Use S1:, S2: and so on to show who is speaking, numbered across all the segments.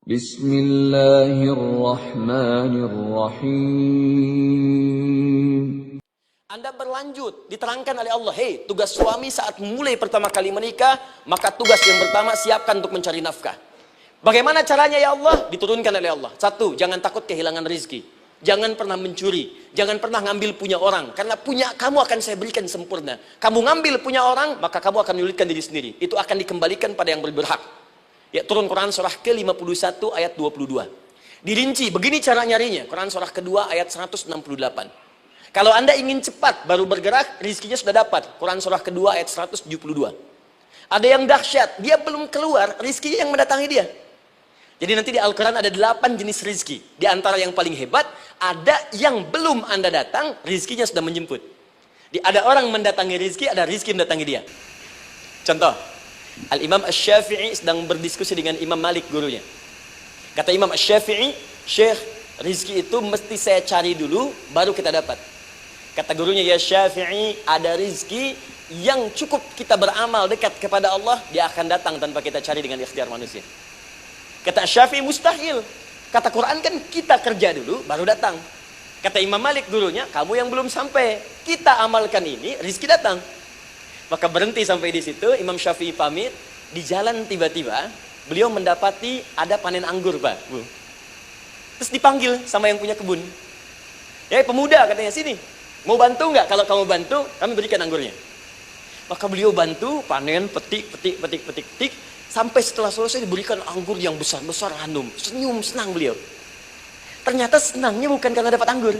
S1: Bismillahirrahmanirrahim.
S2: Anda berlanjut, diterangkan oleh Allah, hei, tugas suami saat mulai pertama kali menikah, maka tugas yang pertama siapkan untuk mencari nafkah. Bagaimana caranya ya Allah? Diturunkan oleh Allah. Satu, jangan takut kehilangan rezeki. Jangan pernah mencuri, jangan pernah ngambil punya orang, karena punya kamu akan saya berikan sempurna. Kamu ngambil punya orang, maka kamu akan menyulitkan diri sendiri. Itu akan dikembalikan pada yang berhak. Ya, turun Quran surah ke-51 ayat 22. Dirinci, begini cara nyarinya. Quran surah kedua ayat 168. Kalau Anda ingin cepat baru bergerak, rizkinya sudah dapat. Quran surah kedua ayat 172. Ada yang dahsyat, dia belum keluar, rizkinya yang mendatangi dia. Jadi nanti di Al-Quran ada 8 jenis rizki. Di antara yang paling hebat, ada yang belum Anda datang, rizkinya sudah menjemput. Ada orang mendatangi rizki, ada rizki mendatangi dia. Contoh, Al-Imam Asy-Syafi'i sedang berdiskusi dengan Imam Malik gurunya. Kata Imam Asy-Syafi'i, Syekh, rizki itu mesti saya cari dulu, baru kita dapat. Kata gurunya, ya Syafi'i, ada rizki yang cukup kita beramal dekat kepada Allah, dia akan datang tanpa kita cari dengan ikhtiar manusia. Kata Syafi'i, mustahil. Kata Quran kan kita kerja dulu, baru datang. Kata Imam Malik gurunya, kamu yang belum sampai, kita amalkan ini, rizki datang. Maka berhenti sampai di situ, Imam Syafi'i pamit, di jalan tiba-tiba, beliau mendapati ada panen anggur, Pak, Bu. Terus dipanggil sama yang punya kebun. Ya, pemuda katanya, sini. Mau bantu nggak? Kalau kamu bantu, kami berikan anggurnya. Maka beliau bantu, panen, petik. Sampai setelah selesai diberikan anggur yang besar-besar, hanum. Senyum, senang beliau. Ternyata senangnya bukan karena dapat anggur.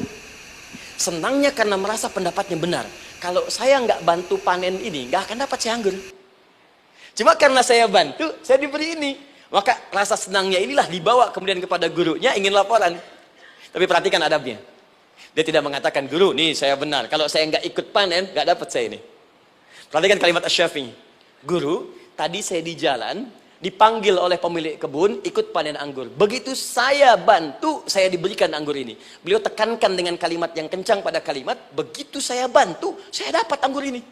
S2: Senangnya karena merasa pendapatnya benar. Kalau saya nggak bantu panen ini, nggak akan dapat saya anggur. Cuma karena saya bantu, saya diberi ini. Maka rasa senangnya inilah dibawa kemudian kepada gurunya, ingin laporan. Tapi perhatikan adabnya. Dia tidak mengatakan, guru, nih saya benar. Kalau saya nggak ikut panen, nggak dapat saya ini. Perhatikan kalimat Asy-Syafi'i. Guru, tadi saya di jalan, dipanggil oleh pemilik kebun, ikut panen anggur. Begitu saya bantu, saya diberikan anggur ini. Beliau tekankan dengan kalimat yang kencang pada kalimat, begitu saya bantu, saya dapat anggur ini.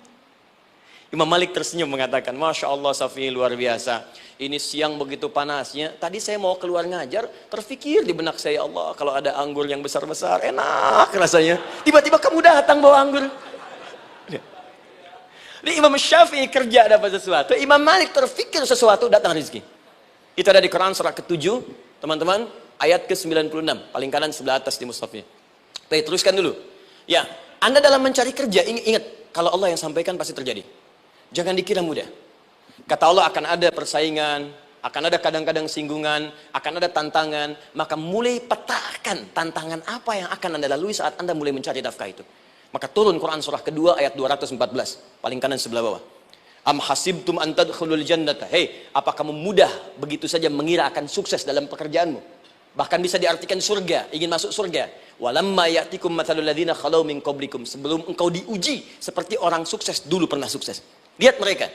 S2: Imam Malik tersenyum mengatakan, Masya Allah Syafi'i, luar biasa. Ini siang begitu panasnya, tadi saya mau keluar ngajar, terfikir di benak saya, Allah, kalau ada anggur yang besar-besar, enak rasanya. Tiba-tiba kamu datang bawa anggur. Jadi Imam Syafi'i kerja dapat sesuatu, Imam Malik terfikir sesuatu, datang rezeki. Itu ada di Quran surah ke-7, teman-teman, ayat ke-96, paling kanan sebelah atas di mushafnya. Baik, teruskan dulu. Ya, Anda dalam mencari kerja, ingat, kalau Allah yang sampaikan pasti terjadi. Jangan dikira mudah. Kata Allah akan ada persaingan, akan ada kadang-kadang singgungan, akan ada tantangan, maka mulai petakan tantangan apa yang akan Anda lalui saat Anda mulai mencari nafkah itu. Maka turun Quran surah kedua ayat 214, paling kanan sebelah bawah. Am hasibtum an tadkhulul jannata. Hei, apa kamu mudah begitu saja mengira akan sukses dalam pekerjaanmu? Bahkan bisa diartikan surga, ingin masuk surga. Walamma ya'tikum mathalul ladzina khalau min qablikum. Sebelum engkau diuji seperti orang sukses dulu pernah sukses. Lihat mereka.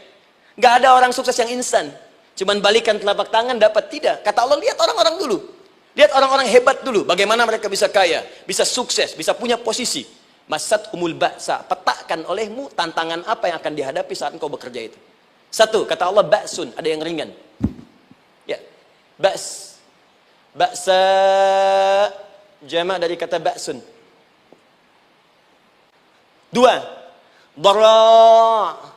S2: Gak ada orang sukses yang instan. Cuman balikan telapak tangan dapat, tidak. Kata Allah, lihat orang-orang dulu. Lihat orang-orang hebat dulu. Bagaimana mereka bisa kaya, bisa sukses, bisa punya posisi. Masat umul ba'sa, petakan olehmu tantangan apa yang akan dihadapi saat engkau bekerja itu. Satu, kata Allah, ba'sun, ada yang ringan. Ya, ba's. Ba'sa, jama' dari kata ba'sun. Dua, dara'.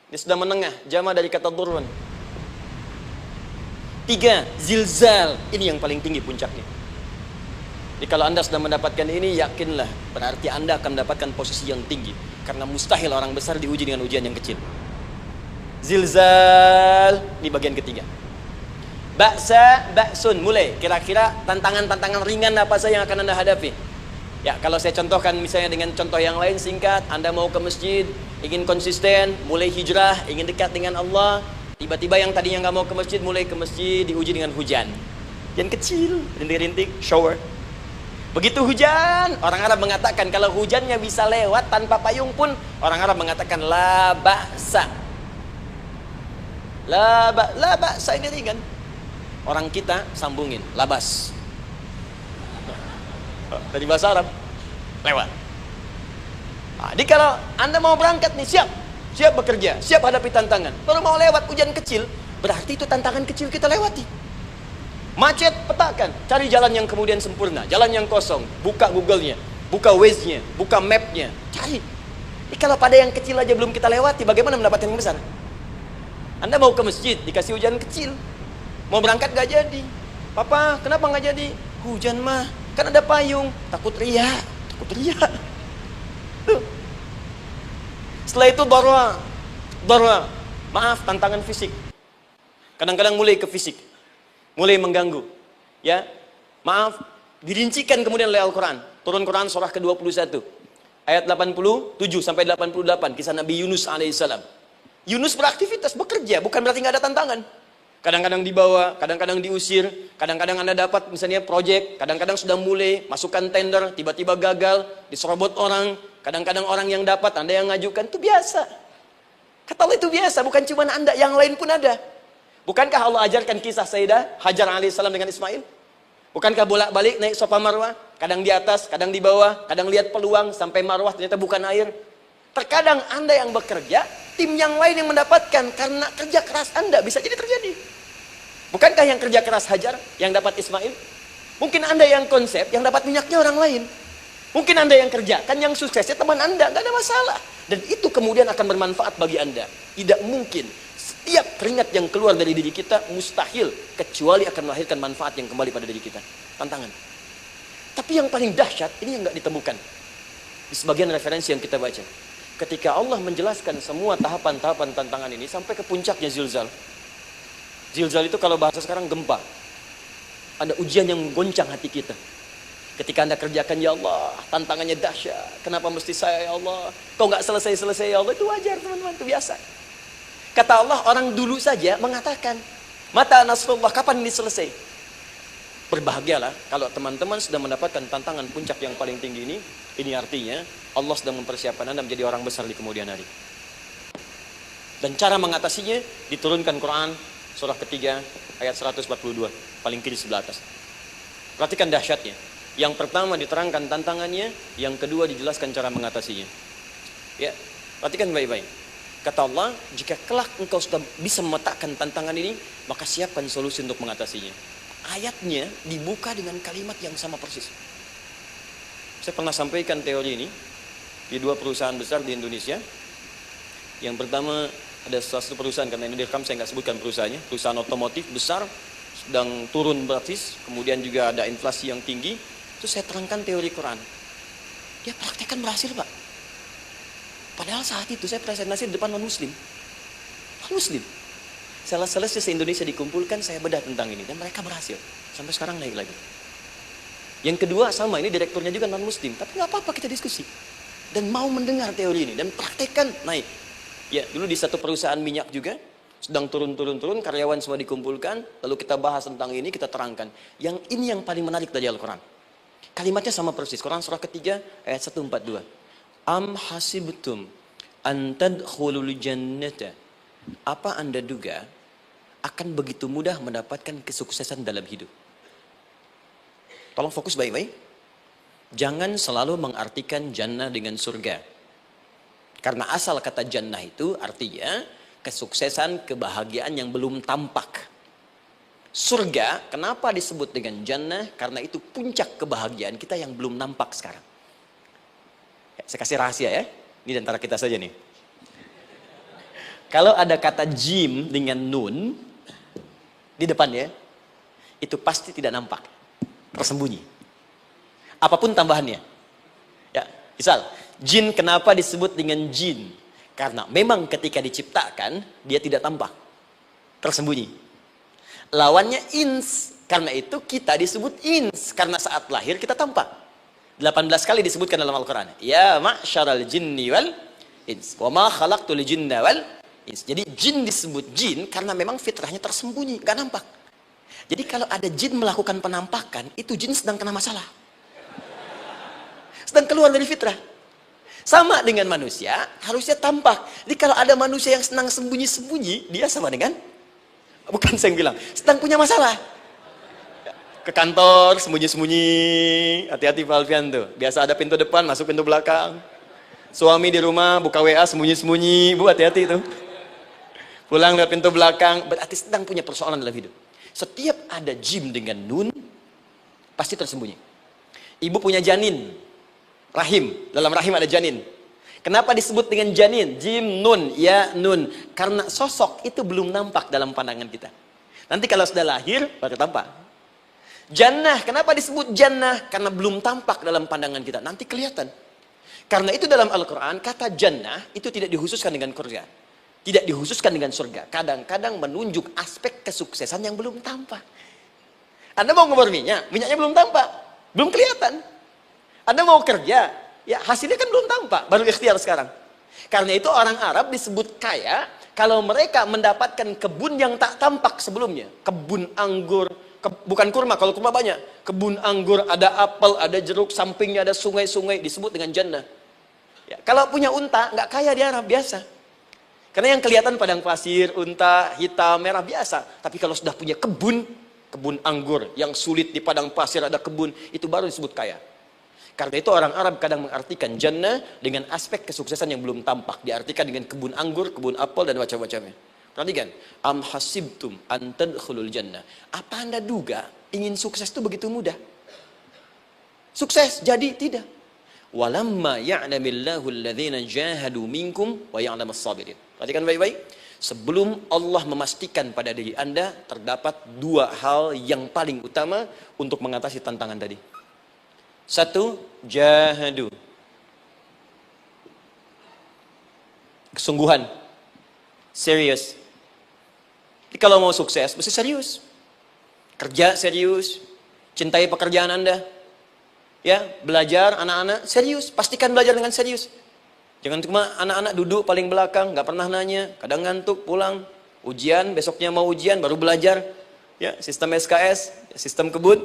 S2: Ini sudah menengah, jama' dari kata durun. Tiga, zilzal. Ini yang paling tinggi puncaknya. Jadi kalau Anda sudah mendapatkan ini, yakinlah, berarti Anda akan mendapatkan posisi yang tinggi. Karena mustahil orang besar diuji dengan ujian yang kecil. Zilzal, ini bagian ketiga. Ba'sa, ba'sun, mulai. Kira-kira tantangan-tantangan ringan apa saja yang akan Anda hadapi? Ya, kalau saya contohkan misalnya dengan contoh yang lain singkat, Anda mau ke masjid, ingin konsisten, mulai hijrah, ingin dekat dengan Allah, tiba-tiba yang tadinya nggak mau ke masjid, mulai ke masjid, diuji dengan hujan. Yang kecil, rintik-rintik, shower. Begitu hujan, orang Arab mengatakan kalau hujannya bisa lewat tanpa payung pun, orang Arab mengatakan la ba'sa. La ba'sa ini ringan. Orang kita sambungin, labas. Dari bahasa Arab lewat. Nah, jadi kalau Anda mau berangkat nih, siap bekerja, siap hadapi tantangan. Kalau mau lewat hujan kecil, berarti itu tantangan kecil kita lewati. Macet, petakan. Cari jalan yang kemudian sempurna, jalan yang kosong. Buka Google-nya, buka Waze-nya, buka map-nya. Cari. Kalau pada yang kecil aja belum kita lewati, bagaimana mendapatkan yang besar? Anda mau ke masjid, dikasih hujan kecil. Mau berangkat gak jadi. Papa, kenapa gak jadi? Hujan mah, kan ada payung. Takut riak, takut riak. Tuh. Setelah itu darwa. Maaf, tantangan fisik. Kadang-kadang mulai ke fisik. Mulai mengganggu, ya. Maaf, dirincikan kemudian oleh Al-Quran. Turun Quran surah ke-21, ayat 87 sampai 88, kisah Nabi Yunus alaihissalam. Yunus beraktivitas, bekerja, bukan berarti nggak ada tantangan. Kadang-kadang dibawa, kadang-kadang diusir, kadang-kadang Anda dapat misalnya proyek, kadang-kadang sudah mulai masukkan tender, tiba-tiba gagal, diserobot orang, kadang-kadang orang yang dapat, Anda yang ngajukan, itu biasa. Kata Allah itu biasa, bukan cuma Anda, yang lain pun ada. Bukankah Allah ajarkan kisah Sayyidah Hajar alaihissalam dengan Ismail? Bukankah bolak-balik naik Safa Marwah? Kadang di atas, kadang di bawah, kadang lihat peluang sampai Marwah ternyata bukan air. Terkadang Anda yang bekerja, tim yang lain yang mendapatkan karena kerja keras Anda bisa jadi terjadi. Bukankah yang kerja keras Hajar yang dapat Ismail? Mungkin Anda yang konsep, yang dapat minyaknya orang lain. Mungkin Anda yang kerja, kan yang suksesnya teman Anda, nggak ada masalah. Dan itu kemudian akan bermanfaat bagi Anda. Tidak mungkin setiap keringat yang keluar dari diri kita mustahil kecuali akan melahirkan manfaat yang kembali pada diri kita. Tantangan. Tapi yang paling dahsyat ini yang nggak ditemukan di sebagian referensi yang kita baca. Ketika Allah menjelaskan semua tahapan-tahapan tantangan ini sampai ke puncaknya zilzal. Zilzal itu kalau bahasa sekarang gempa. Ada ujian yang menggoncang hati kita. Ketika Anda kerjakan, ya Allah, tantangannya dahsyat. Kenapa mesti saya, ya Allah? Kau nggak selesai-selesai, ya Allah. Itu wajar, teman-teman. Itu biasa. Kata Allah, orang dulu saja mengatakan, mata nasrullah, kapan ini selesai? Berbahagialah kalau teman-teman sudah mendapatkan tantangan puncak yang paling tinggi ini. Ini artinya Allah sedang mempersiapkan Anda menjadi orang besar di kemudian hari. Dan cara mengatasinya diturunkan Quran surah ketiga ayat 142, paling kiri sebelah atas. Perhatikan dahsyatnya. Yang pertama diterangkan tantangannya, yang kedua dijelaskan cara mengatasinya. Ya, perhatikan baik-baik. Kata Allah, jika kelak engkau sudah bisa memetakan tantangan ini, maka siapkan solusi untuk mengatasinya. Ayatnya dibuka dengan kalimat yang sama persis. Saya pernah sampaikan teori ini di dua perusahaan besar di Indonesia. Yang pertama ada satu perusahaan, karena ini direkam saya nggak sebutkan perusahaannya, perusahaan otomotif besar, sedang turun drastis, kemudian juga ada inflasi yang tinggi. Itu saya terangkan teori Quran. Dia praktekkan berhasil, Pak. Padahal saat itu saya presentasi di depan non-muslim. Non-muslim. Selesai se-Indonesia dikumpulkan, saya bedah tentang ini. Dan mereka berhasil. Sampai sekarang naik lagi. Yang kedua sama, ini direkturnya juga non-muslim. Tapi nggak apa-apa kita diskusi. Dan mau mendengar teori ini. Dan praktekkan naik. Ya, dulu di satu perusahaan minyak juga. Sedang turun, karyawan semua dikumpulkan. Lalu kita bahas tentang ini, kita terangkan. Yang ini yang paling menarik dari Al-Quran. Kalimatnya sama persis. Quran surah ketiga ayat 142. Am hasibtum an tadkhulul jannata. Apa Anda duga akan begitu mudah mendapatkan kesuksesan dalam hidup? Tolong fokus baik-baik. Jangan selalu mengartikan jannah dengan surga. Karena asal kata jannah itu artinya kesuksesan, kebahagiaan yang belum tampak. Surga, kenapa disebut dengan jannah? Karena itu puncak kebahagiaan kita yang belum nampak sekarang. Ya, saya kasih rahasia ya. Ini antara kita saja nih. Kalau ada kata jim dengan nun di depannya, itu pasti tidak nampak. Tersembunyi. Apapun tambahannya. Ya, misal, jin kenapa disebut dengan jin? Karena memang ketika diciptakan, dia tidak tampak. Tersembunyi. Lawannya ins, karena itu kita disebut ins, karena saat lahir kita tampak. 18 kali disebutkan dalam Al-Quran. Ya ma'syaral jinni wal ins, wa ma khalaqtul jinna wal ins. Jadi jin disebut jin karena memang fitrahnya tersembunyi, gak nampak. Jadi kalau ada jin melakukan penampakan, itu jin sedang kena masalah. Sedang keluar dari fitrah. Sama dengan manusia, harusnya tampak. Jadi kalau ada manusia yang senang sembunyi-sembunyi, dia sama dengan, bukan saya yang bilang, sedang punya masalah. Ke kantor, sembunyi-sembunyi. Hati-hati Pak Alfian tuh. Biasa ada pintu depan, masuk pintu belakang. Suami di rumah, buka WA, sembunyi-sembunyi. Bu, hati-hati tuh. Pulang lewat pintu belakang. Berarti sedang punya persoalan dalam hidup. Setiap ada jim dengan nun, pasti tersembunyi. Ibu punya janin, rahim, dalam rahim ada janin. Kenapa disebut dengan janin? Jim, nun, ya, nun. Karena sosok itu belum nampak dalam pandangan kita. Nanti kalau sudah lahir, baru tampak. Jannah, kenapa disebut jannah? Karena belum tampak dalam pandangan kita. Nanti kelihatan. Karena itu dalam Al-Quran, kata jannah itu tidak dikhususkan dengan surga. Tidak dikhususkan dengan surga. Kadang-kadang menunjuk aspek kesuksesan yang belum tampak. Anda mau ngebor minyak, minyaknya belum tampak. Belum kelihatan. Anda mau kerja, ya hasilnya kan belum tampak. Baru ikhtiar sekarang. Karena itu orang Arab disebut kaya, kalau mereka mendapatkan kebun yang tak tampak sebelumnya. Kebun anggur, bukan kurma, kalau kurma banyak. Kebun anggur, ada apel, ada jeruk, sampingnya ada sungai-sungai, disebut dengan jannah. Ya, kalau punya unta, nggak kaya di Arab, biasa. Karena yang kelihatan padang pasir, unta, hitam, merah, biasa. Tapi kalau sudah punya kebun anggur, yang sulit di padang pasir ada kebun, itu baru disebut kaya. Karena itu orang Arab kadang mengartikan jannah dengan aspek kesuksesan yang belum tampak. Diartikan dengan kebun anggur, kebun apel, dan macam-macamnya. Perhatikan, am hasibtum an tadkhulul jannah. Apa Anda duga ingin sukses itu begitu mudah? Sukses jadi tidak. Walamma ya'lamillahu alladhina jahadu minkum wa ya'lamas sabirin. Perhatikan baik-baik. Sebelum Allah memastikan pada diri Anda terdapat dua hal yang paling utama untuk mengatasi tantangan tadi. Satu, jahadu. Kesungguhan. Serius. Jadi kalau mau sukses, mesti serius. Kerja serius. Cintai pekerjaan Anda. Ya, belajar anak-anak serius. Pastikan belajar dengan serius. Jangan cuma anak-anak duduk paling belakang, nggak pernah nanya, kadang ngantuk, pulang. Ujian, besoknya mau ujian, baru belajar. Ya, sistem SKS, sistem kebut.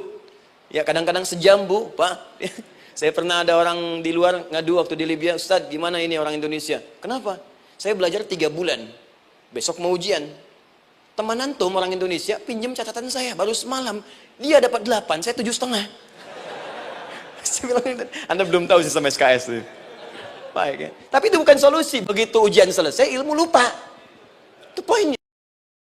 S2: Ya, kadang-kadang sejam, Bu, Pak. Saya pernah ada orang di luar ngadu waktu di Libya, Ustadz, gimana ini orang Indonesia? Kenapa? Saya belajar 3 bulan. Besok mau ujian. Teman antum orang Indonesia pinjam catatan saya baru semalam. Dia dapat 8, saya 7,5. Saya bilang, Anda belum tahu sistem SKS itu. Baik, ya. Tapi itu bukan solusi. Begitu ujian selesai, ilmu lupa. Itu poinnya.